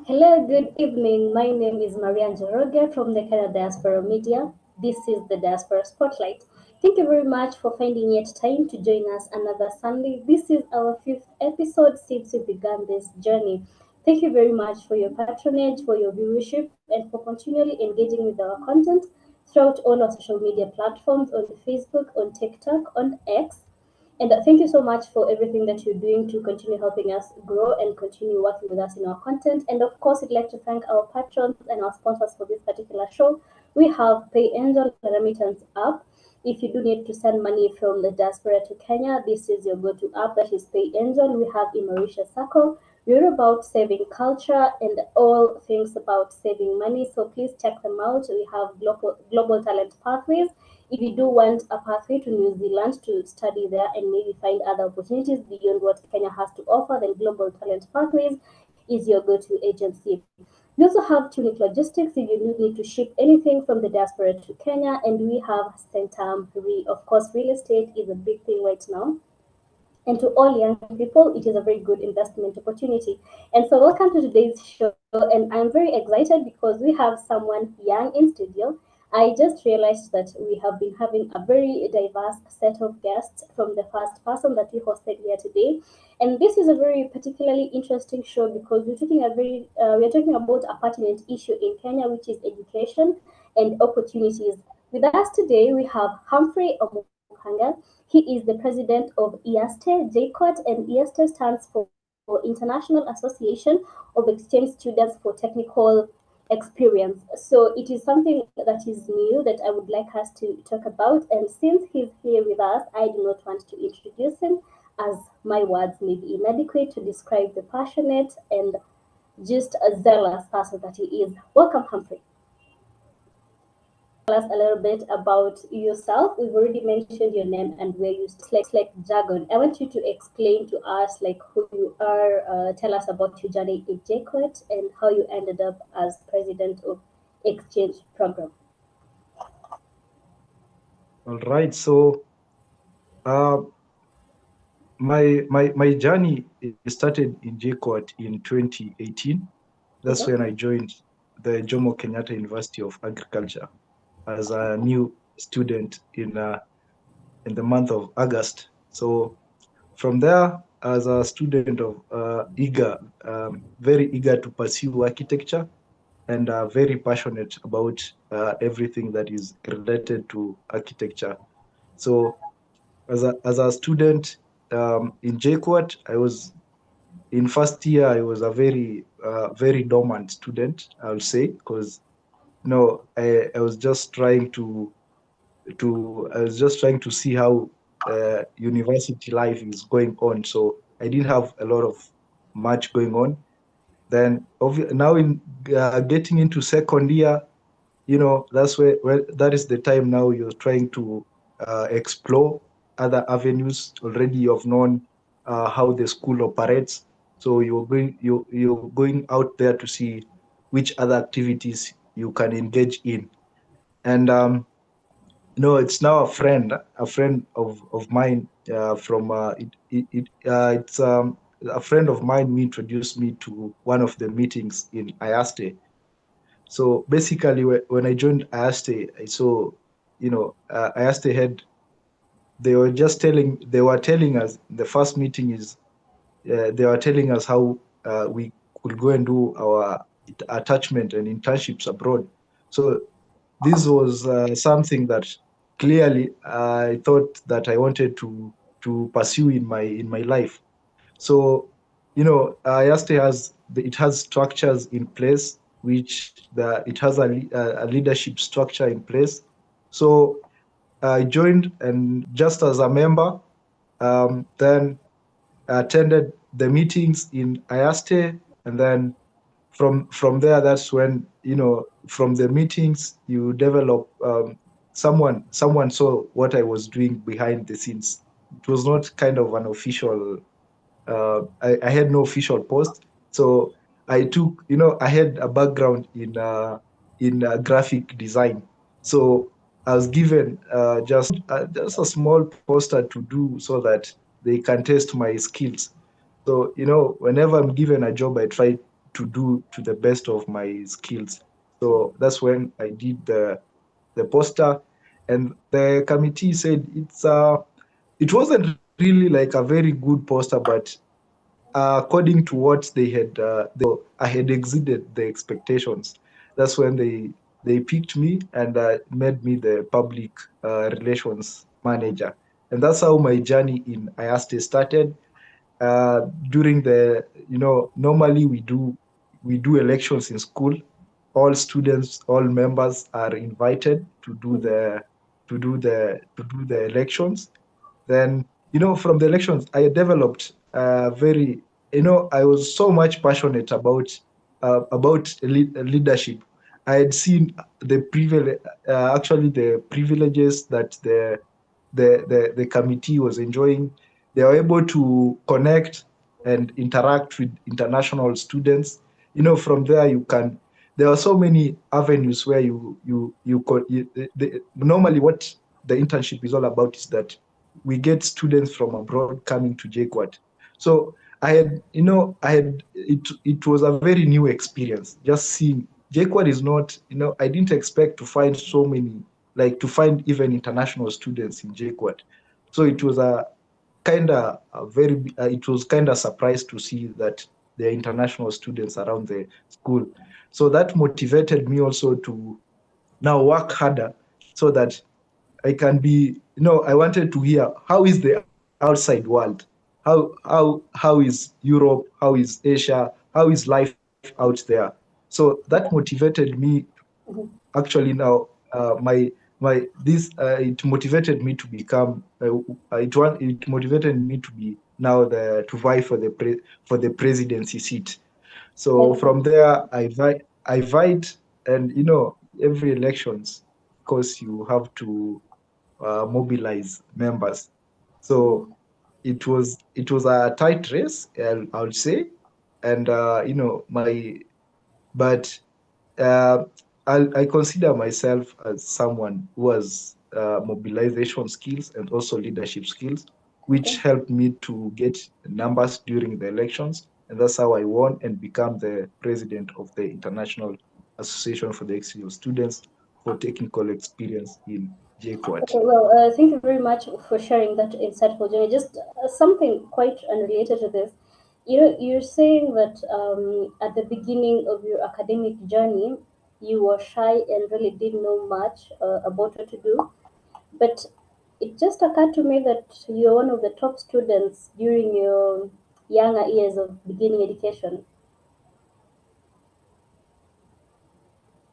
Hello, good evening. My name is Marian Joroge from the Kenya Diaspora Media. This is the Diaspora Spotlight. Thank you very much for finding yet time to join us another Sunday. This is our fifth episode since we began this journey. Thank you very much for your patronage, for your viewership, and for continually engaging with our content throughout all our social media platforms on Facebook, on TikTok, on X. And thank you so much for everything that you're doing to continue helping us grow and continue working with us in our content. And of course, we'd like to thank our patrons and our sponsors for this particular show. We have Pay Angel, the remittance app. If you do need to send money from the diaspora to Kenya, this is your go-to app. That is Pay Angel. We have Imarisha Circle. We're about saving culture and all things about saving money. So please check them out. We have global talent pathways. If you do want a pathway to New Zealand to study there and maybe find other opportunities beyond what Kenya has to offer, then Global Talent Pathways is your go-to agency. We also have Tunic Logistics if you need to ship anything from the diaspora to Kenya, and we have Centum Re. Of course, real estate is a big thing right now. And to all young people, it is a very good investment opportunity. And so, welcome to today's show. And I'm very excited because we have someone young in studio. I just realized that we have been having a very diverse set of guests from the first person that we hosted here today. And this is a very particularly interesting show because we're talking about a pertinent issue in Kenya, which is education and opportunities. With us today, we have Humphrey Omukaga. He is the president of Iaeste Jkuat, and Iaeste stands for International Association of Exchange Students for Technical Experience. So it is something that is new that I would like us to talk about. And since he's here with us, I do not want to introduce him as my words may be inadequate to describe the passionate and just a zealous person that he is. Welcome, Humphrey. Tell us a little bit about yourself. We've already mentioned your name and where you like jargon. I want you to explain to us like who you are. Tell us about your journey in JCOT and how you ended up as president of Exchange Program. All right. So uh, my journey started in JKUAT in 2018. That's when I joined the Jomo Kenyatta University of Agriculture as a new student in the month of August. So from there, as a student of very eager to pursue architecture and very passionate about everything that is related to architecture. So as a student in JKUAT, I was in first year. I was a very dormant student, I would say, because I was just trying to see how university life is going on. So I didn't have a lot of much going on. Then now in getting into second year, that's where that is the time now you're trying to explore other avenues. Already you've known how the school operates, so you're going out there to see which other activities you can engage in. And it's now a friend of mine from it's a friend of mine who introduced me to one of the meetings in Iaeste. So basically, when I joined Iaeste, I saw, Iaeste had, they were telling us, the first meeting is, they were telling us how we could go and do our attachment and internships abroad. So this was something that clearly I thought that I wanted to pursue in my life. So, IASTE it has structures in place, which it has a leadership structure in place. So I joined, and just as a member, then I attended the meetings in IASTE, and then from there, that's when, from the meetings you develop. Someone saw what I was doing behind the scenes. It was not kind of an official, I had no official post. So I had a background in graphic design. So I was given just a small poster to do so that they can test my skills. So, whenever I'm given a job, I try to do to the best of my skills. So that's when I did the poster, and the committee said it wasn't really like a very good poster, but according to what I had exceeded the expectations. That's when they picked me and made me the public relations manager, and that's how my journey in Iaeste started. During the normally we do elections in school. All students, all members are invited to do Mhm. the elections. Then, from the elections, I developed very, I was so much passionate about leadership. I had seen the privilege, actually the privileges that the committee was enjoying. They were able to connect and interact with international students. From there there are so many avenues where normally what the internship is all about is that we get students from abroad coming to JKUAT. So it was a very new experience just seeing JKUAT is not, I didn't expect to find so many, like to find even international students in JKUAT. So it was it was kind of surprised to see that there are international students around the school. So that motivated me also to now work harder so that I can be, I wanted to hear how is the outside world? How is Europe? How is Asia? How is life out there? So that motivated me Mhm. actually now my this it motivated me to become it motivated me to be now the to vie for the presidency seat. So Okay. from there I vied, and every elections, of course, you have to mobilize members. So it was a tight race, I would say, and my but uh, I consider myself as someone who has mobilization skills and also leadership skills, which Okay. helped me to get numbers during the elections. And that's how I won and become the president of the International Association for the Exchange of Students for Technical Experience in JQuat. Okay, well, thank you very much for sharing that insightful journey. Just something quite unrelated to this. You're saying that at the beginning of your academic journey, you were shy and really didn't know much about what to do. But it just occurred to me that you're one of the top students during your younger years of beginning education.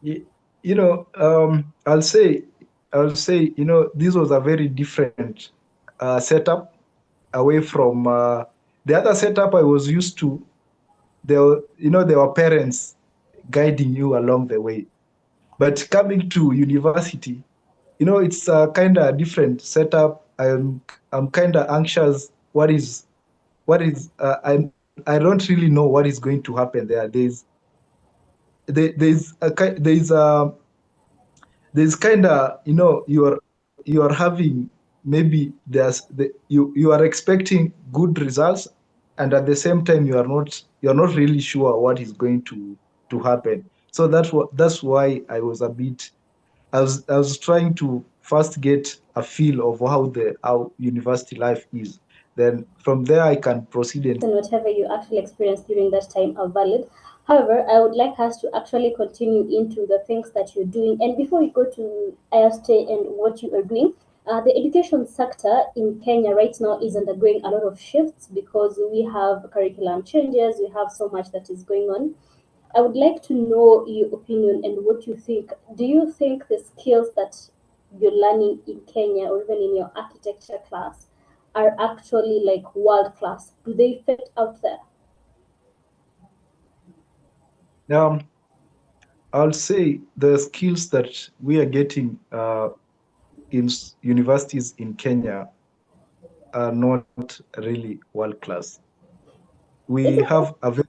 Y- I'll say, this was a very different setup away from the other setup I was used to. There were parents guiding you along the way. But coming to university, it's a kind of different setup. I'm kind of anxious. I don't really know what is going to happen there. There's kind of, you are having, maybe you are expecting good results, and at the same time you're not really sure what is going to happen. So that's why I was trying to first get a feel of how university life is. Then from there I can proceed and And whatever you actually experienced during that time are valid. However, I would like us to actually continue into the things that you're doing. And before we go to Iaeste and what you are doing, the education sector in Kenya right now is undergoing a lot of shifts because we have curriculum changes, we have so much that is going on. I would like to know your opinion and what you think. Do you think the skills that you're learning in Kenya or even in your architecture class are actually like world class? Do they fit out there? um, I'll say the skills that we are getting in universities in Kenya are not really world class. We It's okay. have a very,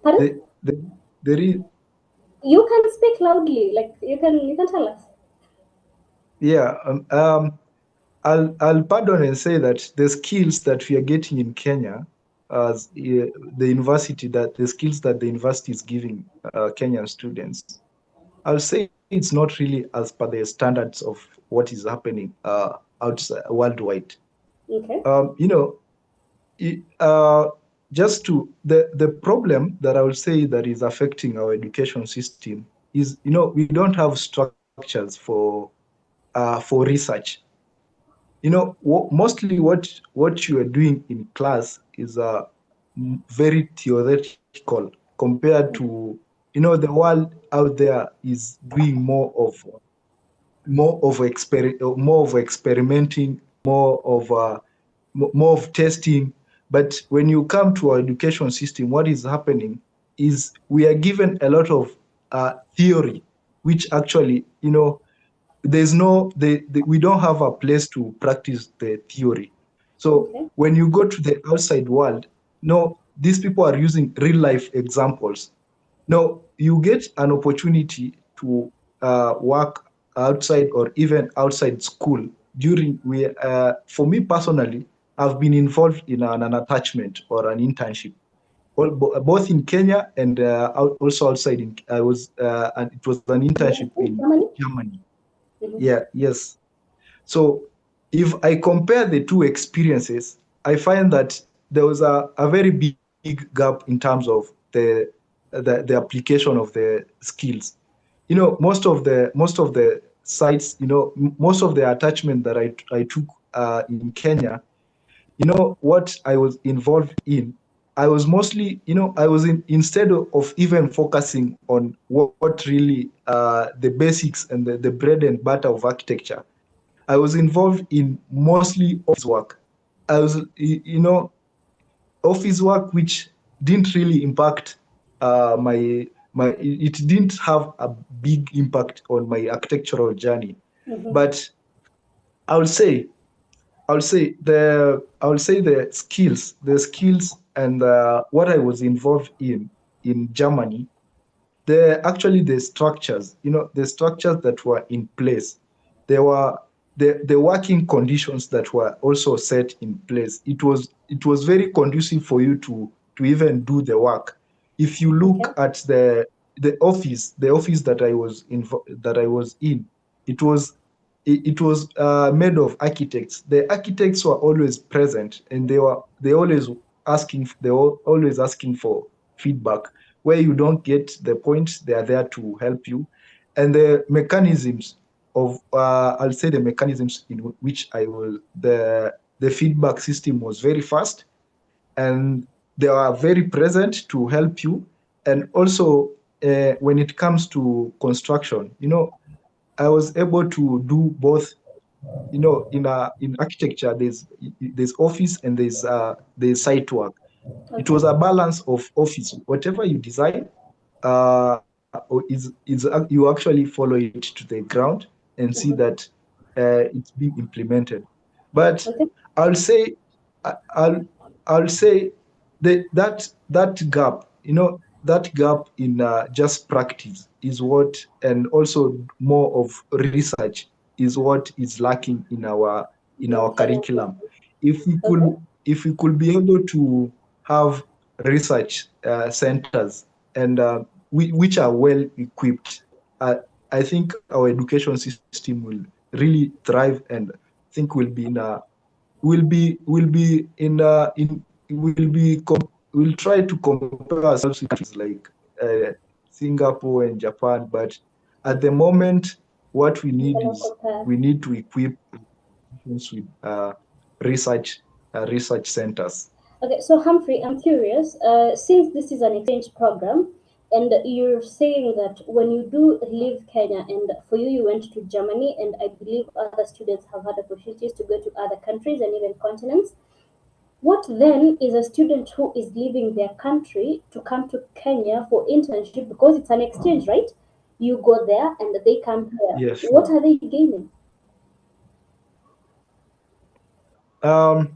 Pardon? there is, You can speak loudly. Like you can tell us. yeah. I'll pardon and say that the skills that we are getting in Kenya as the university, that the skills that the university is giving Kenyan students, I'll say it's not really as per the standards of what is happening outside worldwide. Okay. You know, just to the problem that I would say that is affecting our education system is, we don't have structures for research. Mostly what you are doing in class is very theoretical compared to, the world out there is doing more of experimenting, more of testing. But when you come to our education system, what is happening is we are given a lot of theory, which actually, there's no we don't have a place to practice the theory. So Okay. when you go to the outside world, no, these people are using real life examples. No, you get an opportunity to work outside or even outside school. For me personally, I've been involved in an attachment or an internship, both in Kenya and also outside. And it was an internship in Germany? Germany. Mm-hmm. Yeah, yes. So if I compare the two experiences, I find that there was a very big gap in terms of the application of the skills. Most of the sites, most of the attachment that I took in Kenya, what I was involved in, I was mostly, instead of even focusing on what really the basics and the bread and butter of architecture, I was involved in mostly office work. I was, office work which didn't really impact it didn't have a big impact on my architectural journey. Mm-hmm. But I would say the skills and what I was involved in Germany, the structures, the structures that were in place. There were the working conditions that were also set in place. It was very conducive for you to even do the work. If you Okay. look at the office that I was in, it was it was made of architects. The architects were always present, and they were always asking for feedback. Where you don't get the point, they are there to help you. And I'll say the mechanisms in which the feedback system was very fast, and they are very present to help you. And also, when it comes to construction, I was able to do both. In architecture, there's office and there's site work. It Okay. was a balance of office. Whatever you design, you actually follow it to the ground and see Mm-hmm. that it's being implemented. But Okay. I'll say, I'll I'll say that gap, that gap in just practice is what, and also more of research is what is lacking in our In Kenya. curriculum. If we Okay. could if we could be able to have research centers and which are well equipped, I think our education system will really thrive, and I think we'll try to compare ourselves with countries like Singapore and Japan. But at the moment, what we You need cannot is compare. we need to equip institutions with research centers. Okay, so Humphrey, I'm curious, since this is an exchange program, and you're saying that when you do leave Kenya, and for you, you went to Germany, and I believe other students have had opportunities to go to other countries and even continents. What then is a student who is leaving their country to come to Kenya for internship because it's an exchange, right? You go there and they come here. Yes, What sure. are they gaining? Um,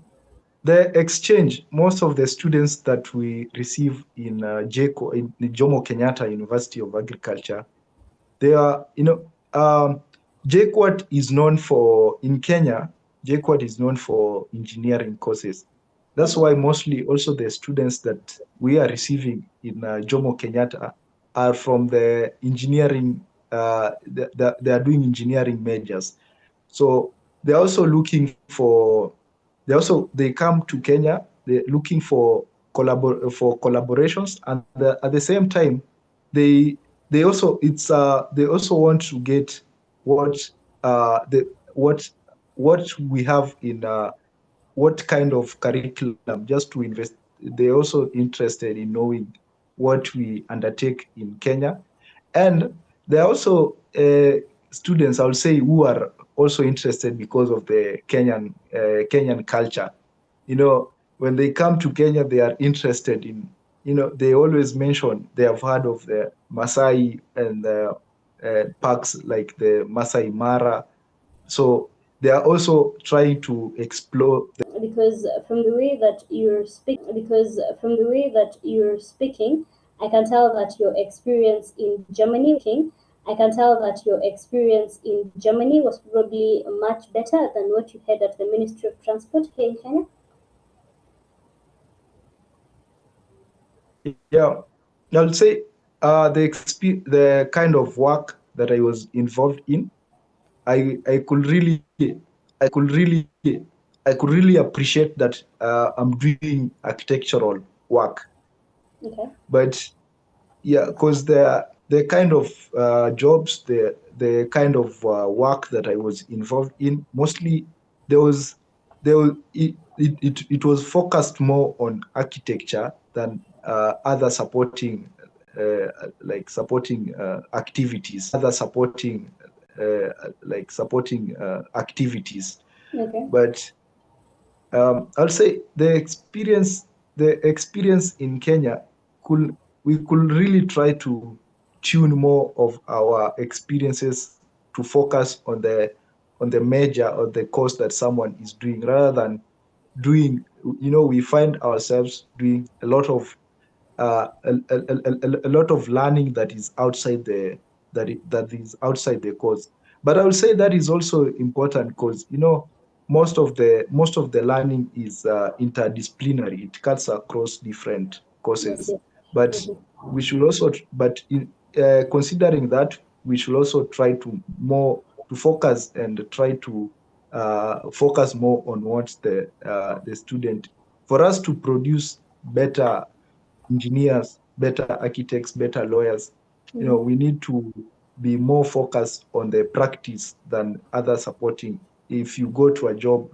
the exchange, most of the students that we receive in in the Jomo Kenyatta University of Agriculture, they are, JKUAT is known for, in Kenya, JKUAT is known for engineering courses. That's why mostly also the students that we are receiving in Jomo Kenyatta are from the engineering, they are doing engineering majors. So they're also looking for, they come to Kenya, they're looking for collaborations, and at the same time, they they also they also want to get what the what we have in what kind of curriculum, just to invest. They're also interested in knowing what we undertake in Kenya. And there are also students, I would say, who are also interested because of the Kenyan culture. When they come to Kenya, they are interested in, they always mention they have heard of the Masai and the parks like the Masai Mara. So they are also trying to explore. Because from the way that you're speaking, I can tell that your experience in Germany was probably much better than what you had at the Ministry of Transport here in Kenya. Yeah, I'll say the kind of work that I was involved in, I could really I could really I could really appreciate that I'm doing architectural work. Okay. But yeah, because the kind of jobs, the kind of work that I was involved in, mostly there was it was focused more on architecture than other supporting activities, activities. Okay. But I'll say the experience in Kenya could we could really try to tune more of our experiences to focus on the major or the course that someone is doing, rather than doing. We find ourselves doing a lot of a lot of learning that is outside that is outside the course. But I would say that is also important, because most of the learning is interdisciplinary. It cuts across different Yes. courses. Yes. But Mhm. we should also, but considering that, we should also try to focus and try to focus more on what the student, for us to produce better engineers, better architects, better lawyers. Mhm. We need to be more focused on the practice than other supporting. If you go to a job,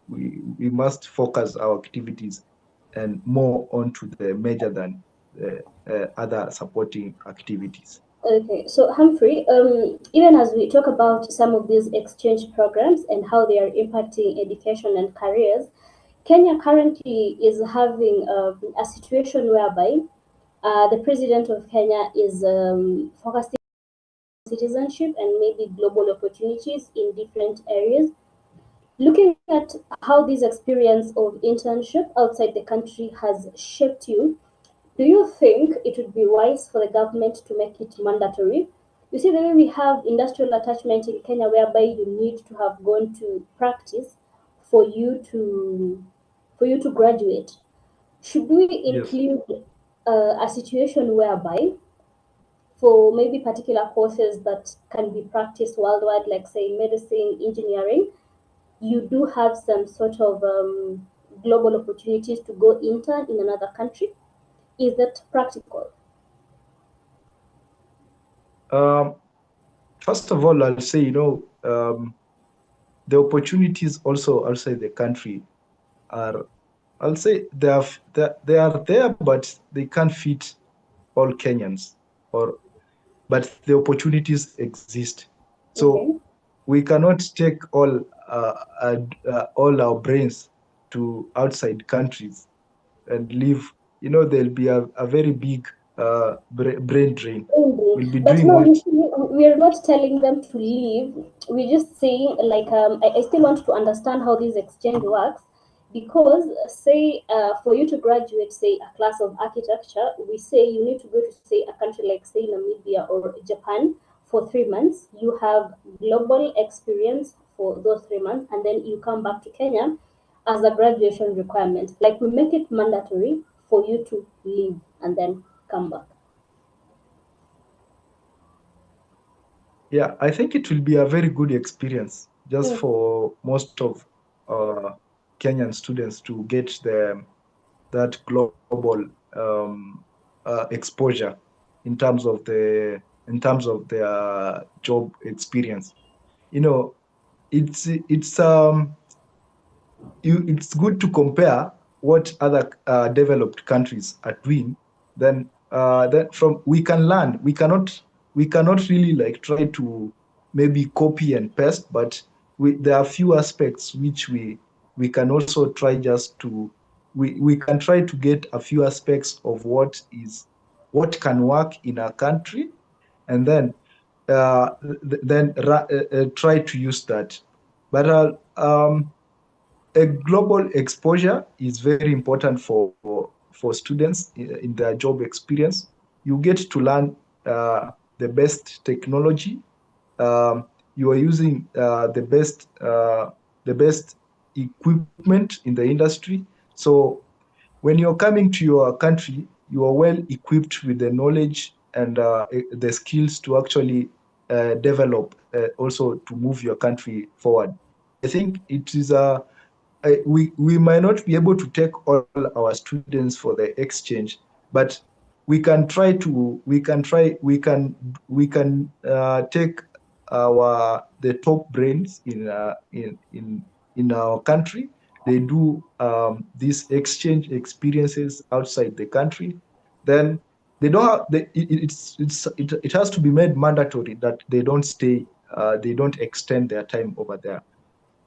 we must focus our activities and more onto the major than other supporting activities. Okay, so Humphrey, even as we talk about some of these exchange programs and how they are impacting education and careers, Kenya currently is having a situation whereby the president of Kenya is focusing on citizenship and maybe global opportunities in different areas. Looking at how this experience of internship outside the country has shaped you, do you think it would be wise for the government to make it mandatory? You see, the way we have industrial attachment in Kenya, whereby you need to have gone to practice for you to graduate. Should we Yes. include a situation whereby, for maybe particular courses that can be practiced worldwide, like say medicine, engineering, you do have some sort of global opportunities to go intern in another country? Is that practical? Um, First of all, I'll say, the opportunities also outside the country are, I'll say, they are there, but they can't fit all Kenyans, or but the opportunities exist. So Okay. we cannot take all our brains to outside countries and leave. There'll be a very big brain drain. Indeed. We'll be But doing no, what. you see, we are not telling them to leave. We're just saying, like, I still want to understand how this exchange works. Because, say, for you to graduate, say, a class of architecture, we say you need to go to, say, a country like, say, Namibia or Japan for 3 months. You have global experience for those 3 months, and then you come back to Kenya. as a graduation requirement. Like we make it mandatory for you to leave and then come back. Yeah, I think it will be a very good experience just Mm. for most of uh, Kenyan students to get that global exposure in terms of their job experience. You know, it's good to compare what other developed countries are doing. Then from we can learn. We cannot really like try to maybe copy and paste, but there are few aspects which we can also try just to we can try to get a few aspects of what can work in our country, and then try to use that. But a global exposure is very important for students in their job experience. You get to learn the best technology. You are using the best equipment in the industry. So when you're coming to your country, you are well equipped with the knowledge and the skills to actually develop, also to move your country forward. I think it is we might not be able to take all our students for the exchange, but we can take the top brains in our country. They do these exchange experiences outside the country. Then they don't have, it has to be made mandatory that they don't stay, they don't extend their time over there.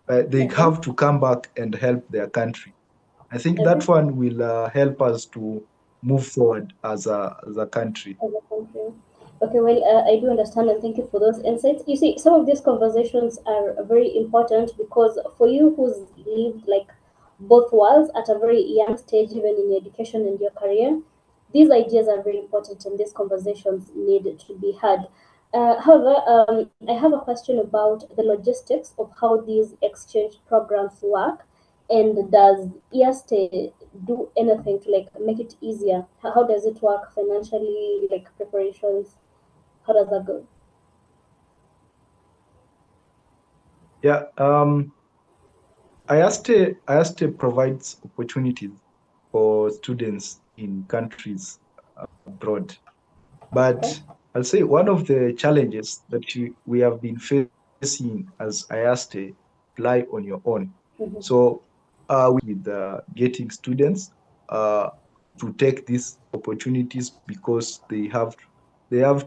They Okay. have to come back and help their country. I think Okay. that one will help us to move forward as a country. As a country. Okay, well, I do understand and thank you for those insights. You see, some of these conversations are very important because for you who's lived like both worlds at a very young stage, even in your education and your career, these ideas are very important and these conversations need to be had. However, I have a question about the logistics of how these exchange programs work, and does Iaste do anything to like make it easier? How does it work financially, like preparations? How does that go? Yeah, IASTE provides opportunities for students in countries abroad. Okay. But I'll say one of the challenges that we have been facing as IASTE, rely on your own. Mm-hmm. So with getting students to take these opportunities because they have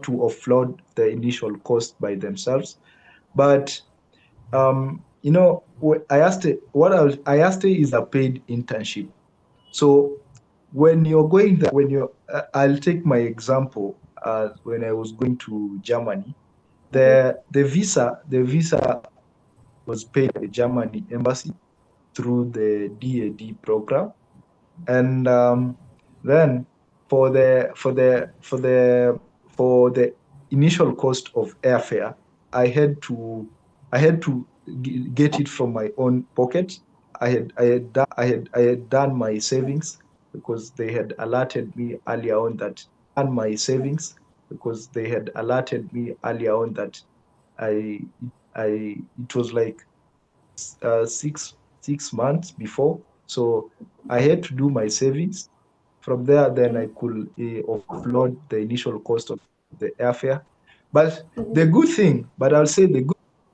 to offload the initial cost by themselves. But IASTE is a paid internship. So when you're going there, I'll take my example. When I was going to Germany, Mm-hmm. the visa was paid by the Germany embassy through the DAD program, and then for the initial cost of airfare, I had to get it from my own pocket. I had done my savings because they had alerted me earlier on that I it was like 6 months before. So I had to do my savings. From there, then I could offload the initial cost of the airfare. But the Mm-hmm. good thing, but I'll say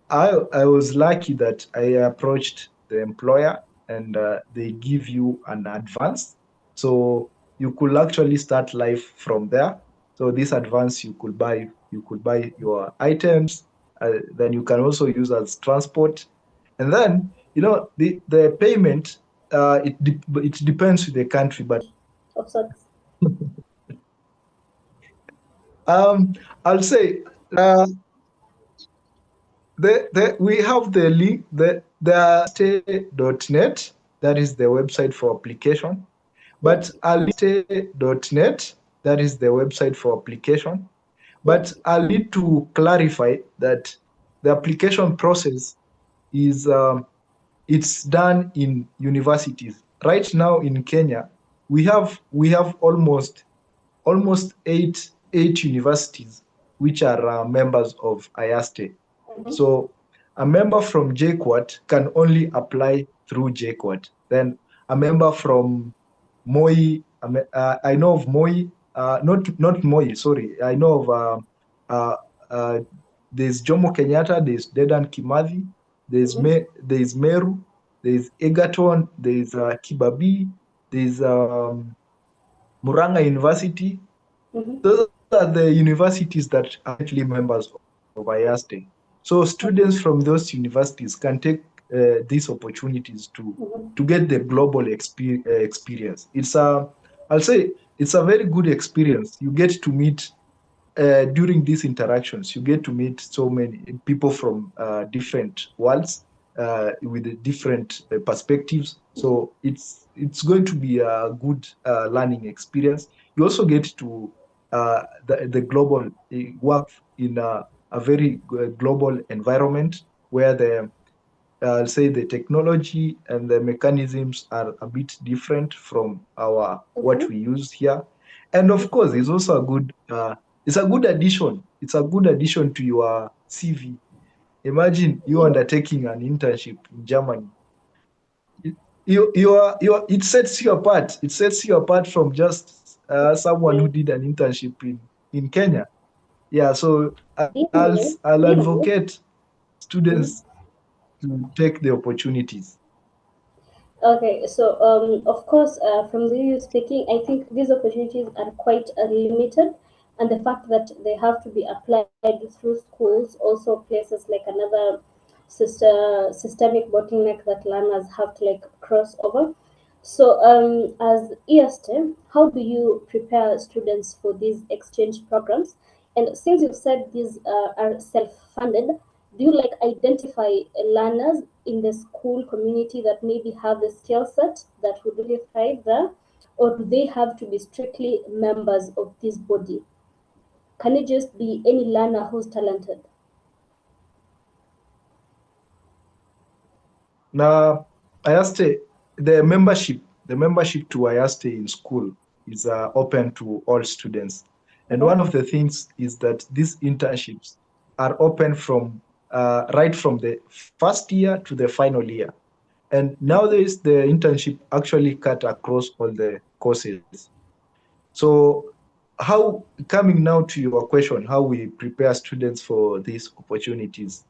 I was lucky that I approached the employer, and they give you an advance. So you could actually start life from there. So this advance you could buy your items, then you can also use as transport. And then the payment, it depends with the country, but Of sorts. um I'll say we have the link, the stay.net, that is the website for application. Yeah. But stay.net, that is the website for application. Yeah. But I'll need to clarify that the application process is it's done in universities. Right now in Kenya, we have almost eight universities which are members of Iaeste. So a member from Jkuat can only apply through Jkuat. Then a member from Moi, I know of Moi, not Moi, sorry. I know of uh, uh, there's Jomo Kenyatta, there's Dedan Kimathi, there's Meru, there's Egerton, there's Kibabii, there's Muranga University. Those are the universities that are currently members of Iaeste. So students from those universities can take these opportunities to get the global experience. I'll say it's a very good experience. You get to meet during these interactions, you get to meet so many people from different worlds with different perspectives. So it's going to be a good learning experience. You also get to the global work in a very global environment where say the technology and the mechanisms are a bit different from our what we use here. And of course, it's also a good it's a good addition. It's a good addition to your CV. Imagine you undertaking an internship in Germany. It sets you apart. It sets you apart from just someone who did an internship in Kenya. Yeah, so Really? I'll Really? advocate students to take the opportunities. Okay, so of course, from the you speaking, I think these opportunities are quite limited, and the fact that they have to be applied through schools, also places like another systemic bottleneck that learners have to like cross over. So, as ESTEM, how do you prepare students for these exchange programs? And since you've said these are self-funded, do you like identify learners in the school community that maybe have the skill set that would really thrive there, or do they have to be strictly members of this body? Can it just be any learner who's talented? Now, Iaste, the membership to Iaste in school is open to all students. And one of the things is that these internships are open from right from the first year to the final year. And nowadays, the internship actually cut across all the courses. So, how coming now to your question, how we prepare students for these opportunities?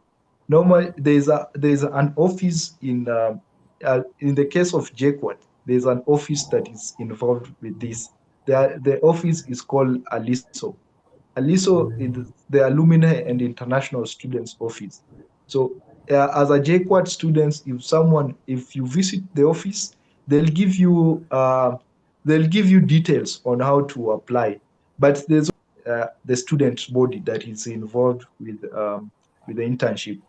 Normally, there's an office in the case of JQuat, there's an office that is involved with this. The office is called ALISO. ALISO is the Alumni and International Students Office. So, as a JQuat students, if you visit the office, they'll give you uh, they'll give you details on how to apply. But there's the student body that is involved with the internship.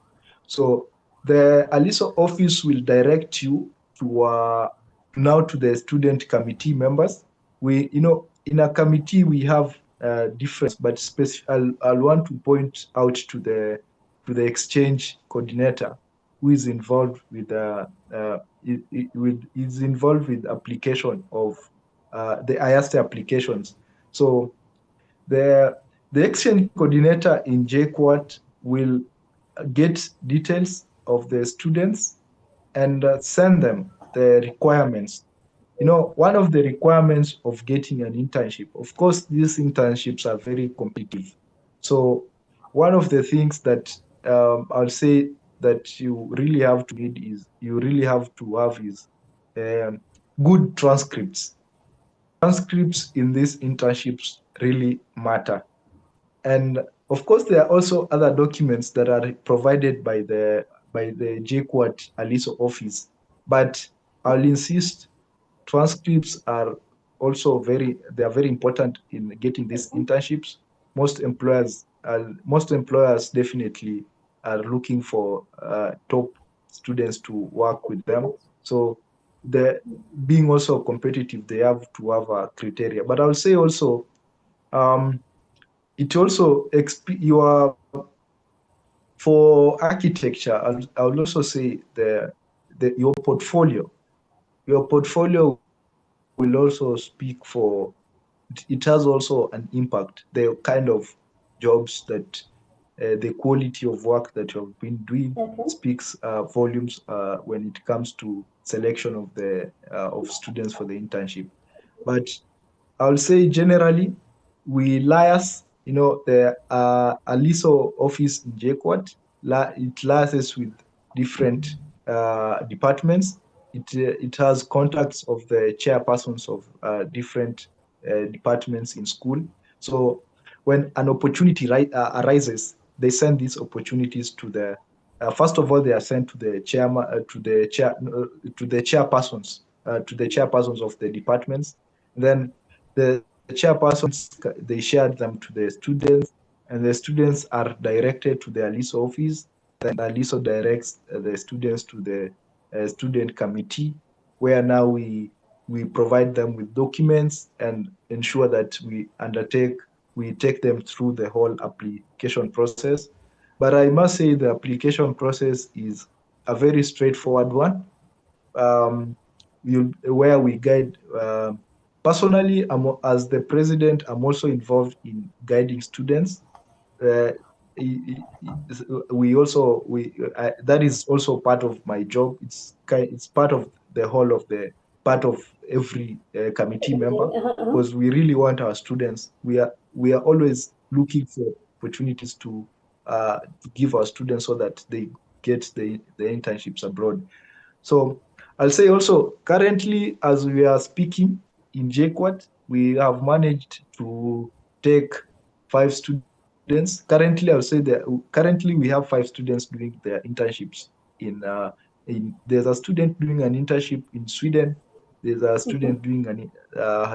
So the ALISO office will direct you to the student committee members. In a committee we have different, but I'll want to point out to the exchange coordinator who is involved with is involved with application of the IASTE applications. So the the exchange coordinator in JQuat will get details of the students and send them the requirements. One of the requirements of getting an internship, of course, these internships are very competitive. So one of the things that I'll say that you really have to need is you really have to have is um, good transcripts. Transcripts in these internships really matter. And of course, there are also other documents that are provided by the JQuat ALISO office. But I'll insist transcripts are also they are very important in getting these internships. Most employers definitely are looking for top students to work with them. So the being also competitive, they have to have a criteria. But I'll say also um, it also your for architecture, I would also say your portfolio. Your portfolio will also speak for. It has also an impact. The kind of jobs that the quality of work that you have been doing Okay. speaks volumes when it comes to selection of students for the internship. But I will say generally, we liaise, the ALISO office in JKUAT, it liaises with different departments. It has contacts of the chairpersons of different departments in school. So when an opportunity arises, they send these opportunities to the first of all, they are sent to the chairman, to the chairpersons of the departments. Then the chairpersons, they shared them to the students, and the students are directed to the ALISO office. Then ALISO directs the students to the student committee, where now we provide them with documents and ensure that we take them through the whole application process. But I must say the application process is a very straightforward one, um, where we guide. Personally, as the president, I'm also involved in guiding students. Uh, we also we That is also part of my job. It's part of the whole of the part of every committee member, because we really want our students. We are always looking for opportunities to give our students so that they get the internships abroad. So I'll say also currently, as we are speaking in JKUAT, we have managed to take 5 students. Currently, I'll say that currently we have 5 students doing their internships in there's a student doing an internship in Sweden. There's a student doing her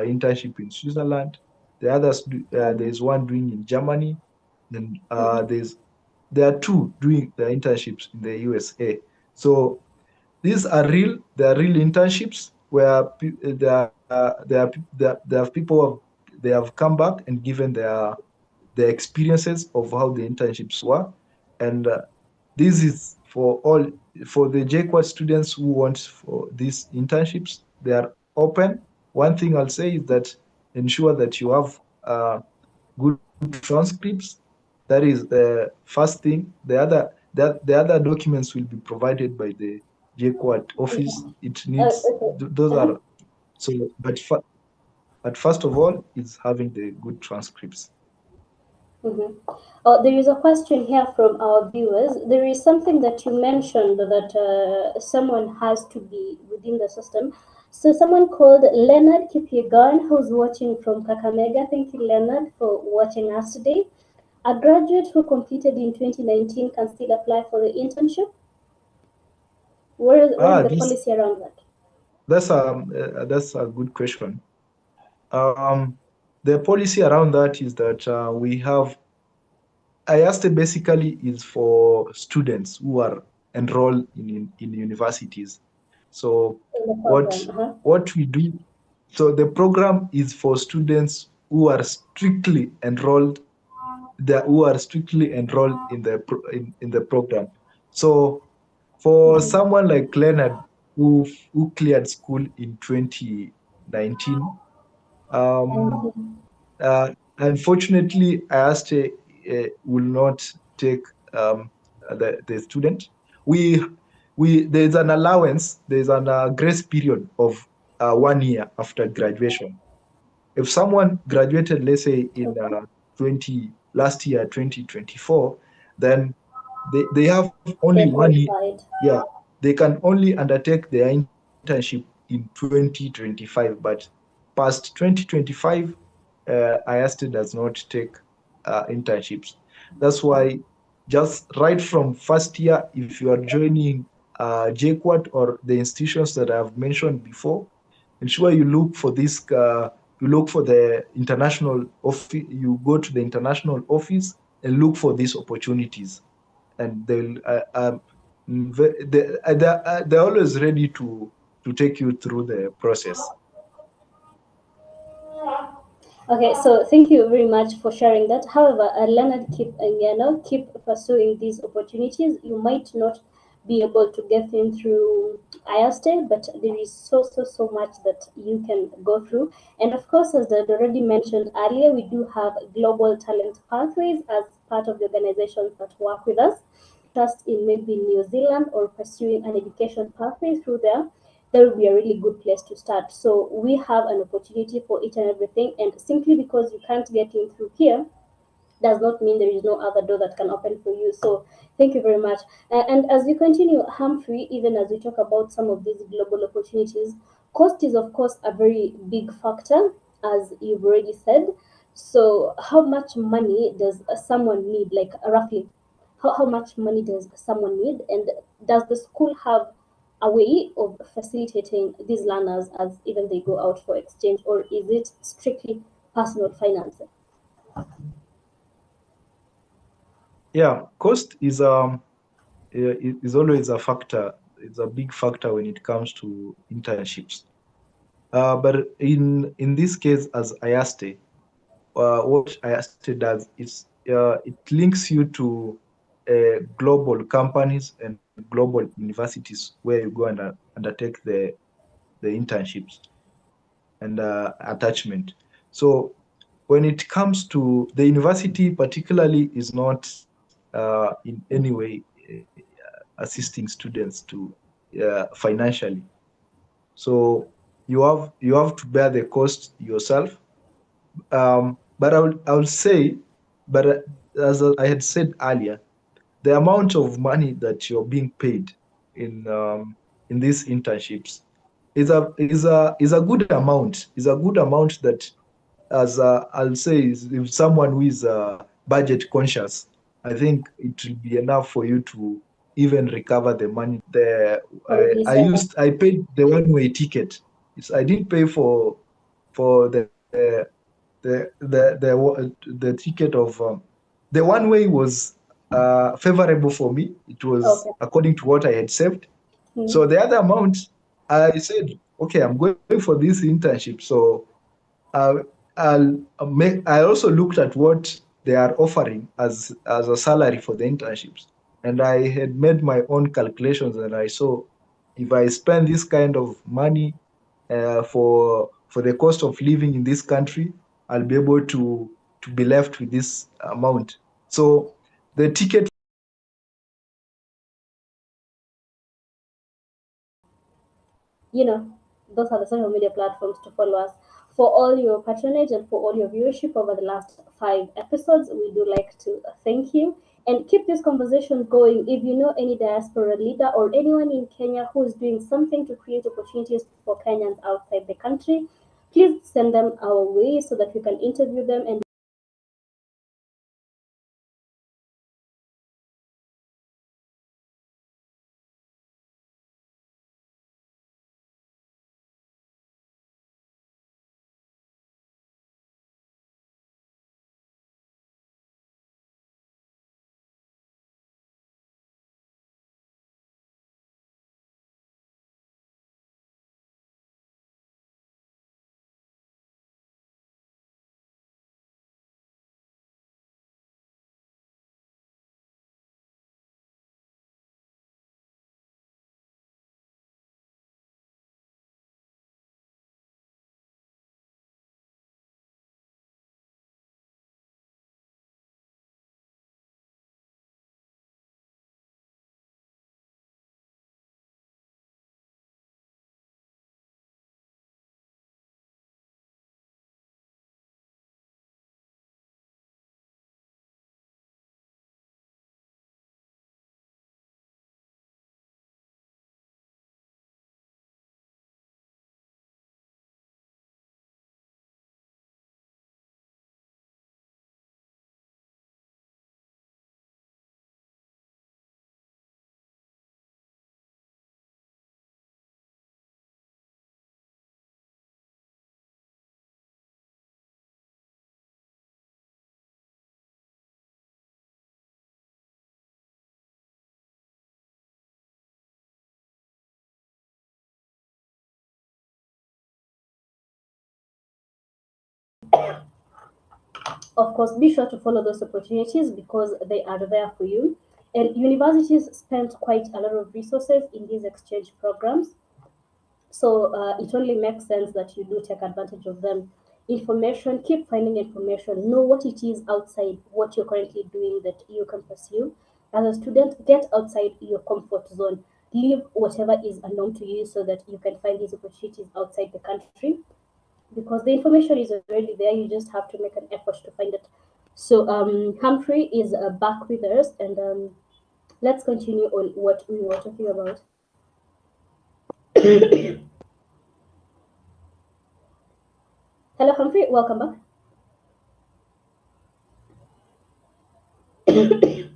internship in Switzerland. There's one doing in Germany, and there are two doing their internships in the USA. So they are real internships where there are people they have come back and given their experiences of how the internships were, and this is for the JQuat students who want for these internships. They are open. One thing I'll say is that ensure that you have good transcripts. That is the first thing. The other documents will be provided by the JQuat office. It needs Okay. those Uh-huh. are so. But first of all, is having the good transcripts. Mhm. There is a question here from our viewers. There is something that you mentioned that someone has to be within the system. So someone called Leonard Kipyegon, who's watching from Kakamega. Thank you, Leonard, for watching us today. A graduate who completed in 2019 can still apply for the internship. What is the This policy around that? that's a good question. Um, the policy around that is that we have Iaeste basically is for students who are enrolled in universities. So In the what program? Uh-huh. what we do, so the program is for students who are strictly enrolled, in the program. So for someone like Leonard who cleared school in 2019, um, unfortunately, IASTE will not take the student. We there's an allowance, there's an grace period of 1 year after graduation. If someone graduated, let's say in 20 last year, 2024, then they have only They're 1 year. qualified. Yeah, they can only undertake their internship in 2025, but past 2025, IASTE does not take internships. That's why just right from first year, if you are joining JQuat or the institutions that I've mentioned before, ensure you look for this. You look for the international office. You go to the international office and look for these opportunities, and they're always ready to take you through the process. Okay, so thank you very much for sharing that. However, Leonard, keep pursuing these opportunities. You might not be able to get in through Iaeste, but there is so much that you can go through. And of course, as I already mentioned earlier, we do have global talent pathways as part of the organizations that work with us. Just in maybe New Zealand or pursuing an education pathway through there, that would be a really good place to start. So we have an opportunity for each and everything, and simply because you can't get in through here does not mean there is no other door that can open for you. So thank you very much. And as we continue, Humphrey, even as we talk about some of these global opportunities, cost is of course a very big factor, as you've already said. So how much money does someone need, like roughly? How much money does someone need? And does the school have a way of facilitating these learners as even they go out for exchange, or is it strictly personal finances? Yeah, cost is always a factor. It's a big factor when it comes to internships. But in this case, as Iaste, what Iaste does is it links you to global companies and global universities where you go and undertake the internships and attachment. So when it comes to the university, particularly, is not in any way assisting students to financially. So you have to bear the cost yourself. But I will say, but as I had said earlier, the amount of money that you're being paid in these internships is a good amount. Is a good amount that, as I'll say, if someone who is budget conscious, I think it will be enough for you to even recover the money. I paid the one-way ticket. I didn't pay for the ticket of the one way was favorable for me. It was Okay. according to what I had saved. Mm. So the other amount, I said, okay, I'm going for this internship. So uh, I also looked at what they are offering as a salary for the internships, and I had made my own calculations, and I saw if I spend this kind of money for the cost of living in this country, I'll be able to be left with this amount. So the ticket. You know, those are the social media platforms to follow us. For all your patronage and for all your viewership over the last 5 episodes, we do like to thank you and keep this conversation going. If you know any diaspora leader or anyone in Kenya who is doing something to create opportunities for Kenyans outside the country, please send them our way so that we can interview them and of course, be sure to follow those opportunities because they are there for you. And universities spend quite a lot of resources in these exchange programs. So it only makes sense that you do take advantage of them. Information, keep finding information, know what it is outside what you're currently doing that you can pursue. As a student, get outside your comfort zone. Leave whatever is unknown to you so that you can find these opportunities outside the country, because the information is already there. You just have to make an effort to find it. So Humphrey is back with us, and let's continue on what we were talking about. Hello, Humphrey. Welcome back.